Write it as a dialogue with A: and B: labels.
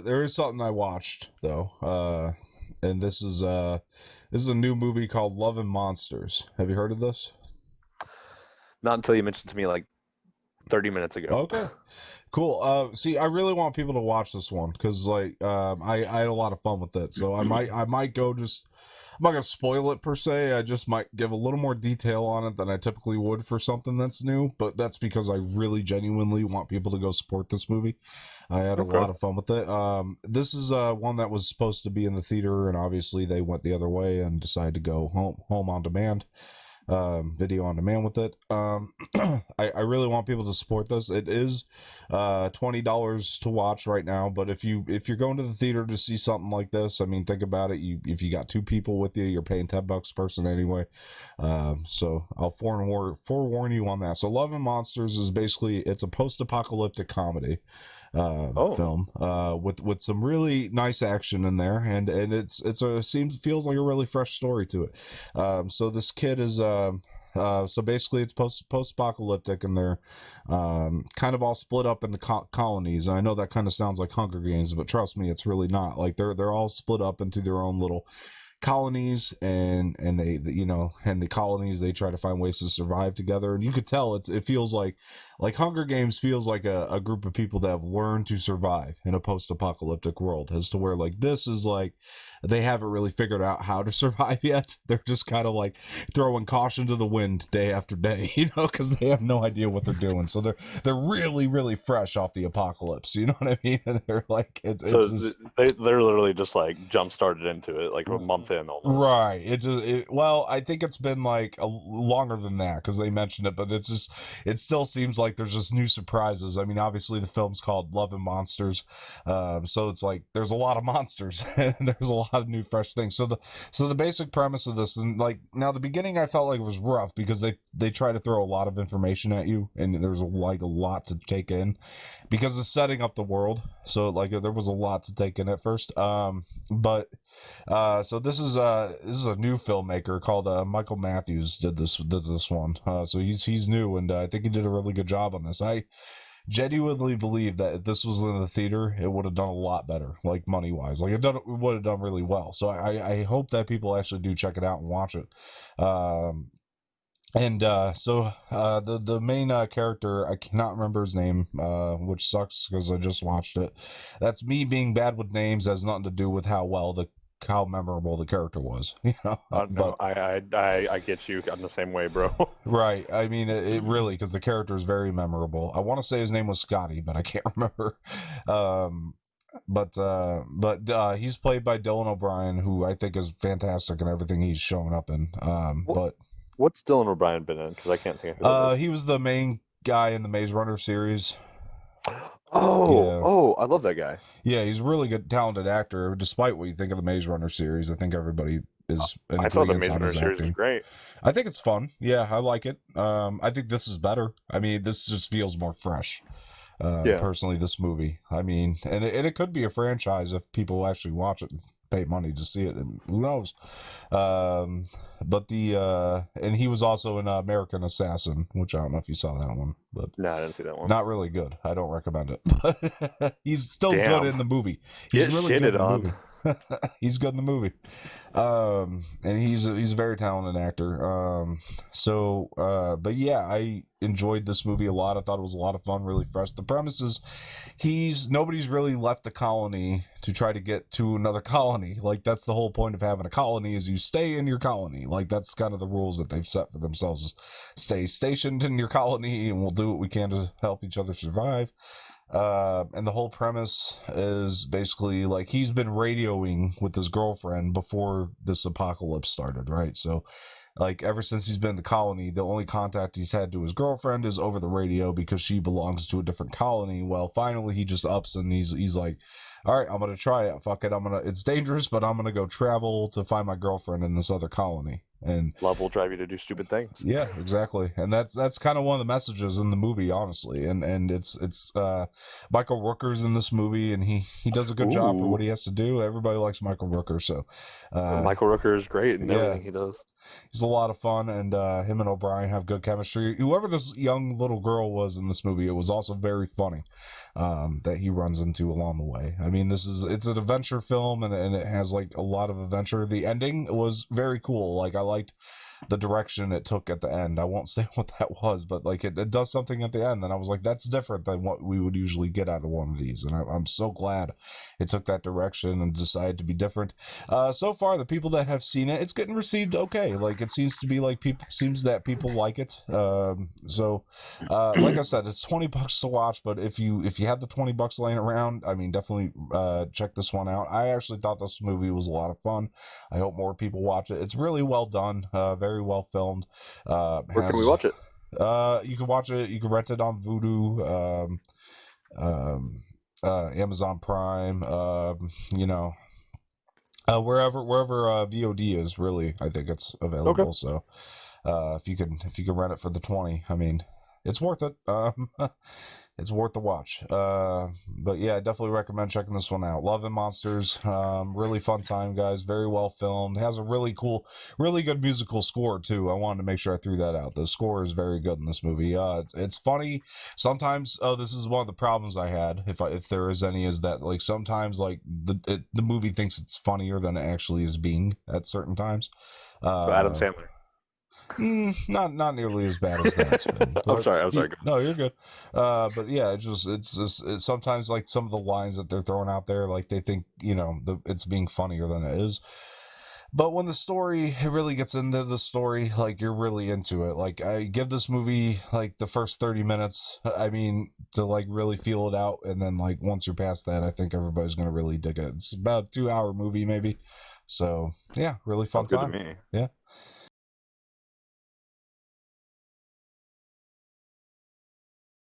A: There is something I watched though, and this is a new movie called Love and Monsters. Have you heard of this?
B: Not until you mentioned to me like 30 minutes ago.
A: Okay, cool. See, I really want people to watch this one because like I had a lot of fun with it. So I might go just. I'm not gonna spoil it per se. I just might give a little more detail on it than I typically would for something that's new. But that's because I really genuinely want people to go support this movie. I had a
B: Okay.
A: lot of fun with it. This is one that was supposed to be in the theater, and obviously they went the other way and decided to go home on demand, video on demand with it. I really want people to support this. It is $20 to watch right now, but if you're going to the theater to see something like this, I mean, think about it. If you got two people with you, you're paying $10 a person anyway. So I'll forewarn you on that. So Love and Monsters is basically, it's a post-apocalyptic comedy
B: Oh,
A: film with some really nice action in there, and feels like a really fresh story to it. So this kid is so basically it's post-apocalyptic, and they're kind of all split up into colonies. I know that kind of sounds like Hunger Games, but trust me, it's really not. Like they're all split up into their own little colonies, and and the colonies, they try to find ways to survive together, and you could tell it feels like Hunger Games feels like a group of people that have learned to survive in a post-apocalyptic world, as to where like this is like they haven't really figured out how to survive yet. They're just kind of like throwing caution to the wind day after day, because they have no idea what they're doing. So they're really really fresh off the apocalypse, you know what I mean? And they're like
B: so
A: it's just
B: they're literally just like jump started into it like a month in almost.
A: right. Well, I think it's been like longer than that because they mentioned it, but it still seems like there's just new surprises. I mean, obviously the film's called Love and Monsters, so it's like there's a lot of monsters and there's a lot of new fresh things. So the basic premise of this, and like now the beginning, I felt like it was rough because they try to throw a lot of information at you, and there's like a lot to take in because it's setting up the world. So like there was a lot to take in at first, but. So this is a new filmmaker called Michael Matthews did this one. So he's new, and I think he did a really good job on this. I genuinely believe that if this was in the theater, it would have done a lot better, like money wise. Like it would have done really well. So I hope that people actually do check it out and watch it. The main character, I cannot remember his name, which sucks because I just watched it. That's me being bad with names. Has nothing to do with how memorable the character was,
B: No,
A: but
B: I get you. I'm the same way, bro.
A: right. I mean, it really, because the character is very memorable. I want to say his name was Scotty, but I can't remember. Um, but he's played by Dylan O'Brien, who I think is fantastic in everything he's shown up in.
B: What
A: But
B: what's Dylan O'Brien been in? Because I can't think of who that is.
A: he was the main guy in the Maze Runner series.
B: Oh,
A: Yeah.
B: oh, I love that guy.
A: Yeah, he's a really good, talented actor. Despite what you think of the Maze Runner series, I think everybody is in
B: I thought the
A: agreement
B: Maze
A: on
B: Runner
A: his
B: series was
A: acting.
B: great.
A: I think it's fun. Yeah, I like it. I think this is better. I mean, this just feels more fresh.
B: Yeah.
A: Personally, this movie. I mean, and it could be a franchise if people actually watch it and pay money to see it. And who knows? Um, but and he was also in American Assassin, which I don't know if you saw that one, but
B: No, I didn't see that one.
A: not really good. I don't recommend it. But he's still good
B: Damn.
A: in the movie. He's
B: Get
A: really good
B: shitted
A: in the
B: on.
A: movie. He's good in the movie. And he's a very talented actor. But yeah, I enjoyed this movie a lot. I thought it was a lot of fun, really fresh. The premise is nobody's really left the colony to try to get to another colony. Like that's the whole point of having a colony, is you stay in your colony. Like that's kind of the rules that they've set for themselves, is stay stationed in your colony and we'll do what we can to help each other survive. And the whole premise is basically like he's been radioing with his girlfriend before this apocalypse started, right? So like ever since he's been in the colony, the only contact he's had to his girlfriend is over the radio because she belongs to a different colony. Well, finally he just ups and he's like, all right, I'm gonna try it. Fuck it, it's dangerous, but I'm gonna go travel to find my girlfriend in this other colony. And
B: love will drive you to do stupid things.
A: yeah, exactly. And that's kind of one of the messages in the movie, honestly. And it's Michael Rooker's in this movie, and he does a good job for
B: Ooh.
A: what he has to do. Everybody likes Michael Rooker, so
B: Michael Rooker is great in
A: yeah,
B: everything he does.
A: he's a lot of fun, and him and O'Brien have good chemistry. Whoever this young little girl was in this movie, it was also very funny that he runs into along the way. I mean, it's an adventure film, and it has like a lot of adventure. The ending was very cool. Like I liked the direction it took at the end. I won't say what that was, but like it does something at the end, and I was like, that's different than what we would usually get out of one of these, and I'm so glad it took that direction and decided to be different. So far, the people that have seen it, it's getting received okay. Like it seems to be like seems that people like it. Like I said, it's $20 to watch, but if you have the $20 laying around, I mean, definitely check this one out. I actually thought this movie was a lot of fun. I hope more people watch it. It's really well done, very well filmed.
B: Where can we watch it?
A: You can watch it. You can rent it on Vudu, Amazon Prime. Wherever VOD is, really, I think it's available.
B: Okay.
A: So if you can rent it for the 20, I mean, it's worth it. It's worth the watch. But yeah, I definitely recommend checking this one out. Love and Monsters. Really fun time, guys. Very well filmed. It has a really cool, really good musical score too. I wanted to make sure I threw that out. The score is very good in this movie. It's funny. Sometimes, this is one of the problems I had, if there is any, is that like sometimes like the movie thinks it's funnier than it actually is being at certain times.
B: So Adam Sandler.
A: Not nearly as bad as that's been.
B: I'm sorry.
A: No, you're good. But yeah, it's sometimes like some of the lines that they're throwing out there, like they think it's being funnier than it is. But when the story it really gets into the story, like you're really into it. Like I give this movie like the first 30 minutes. I mean, to like really feel it out, and then like once you're past that, I think everybody's gonna really dig it. It's about a 2-hour movie maybe. So yeah, really fun
B: Sounds good
A: time.
B: to me.
A: Yeah.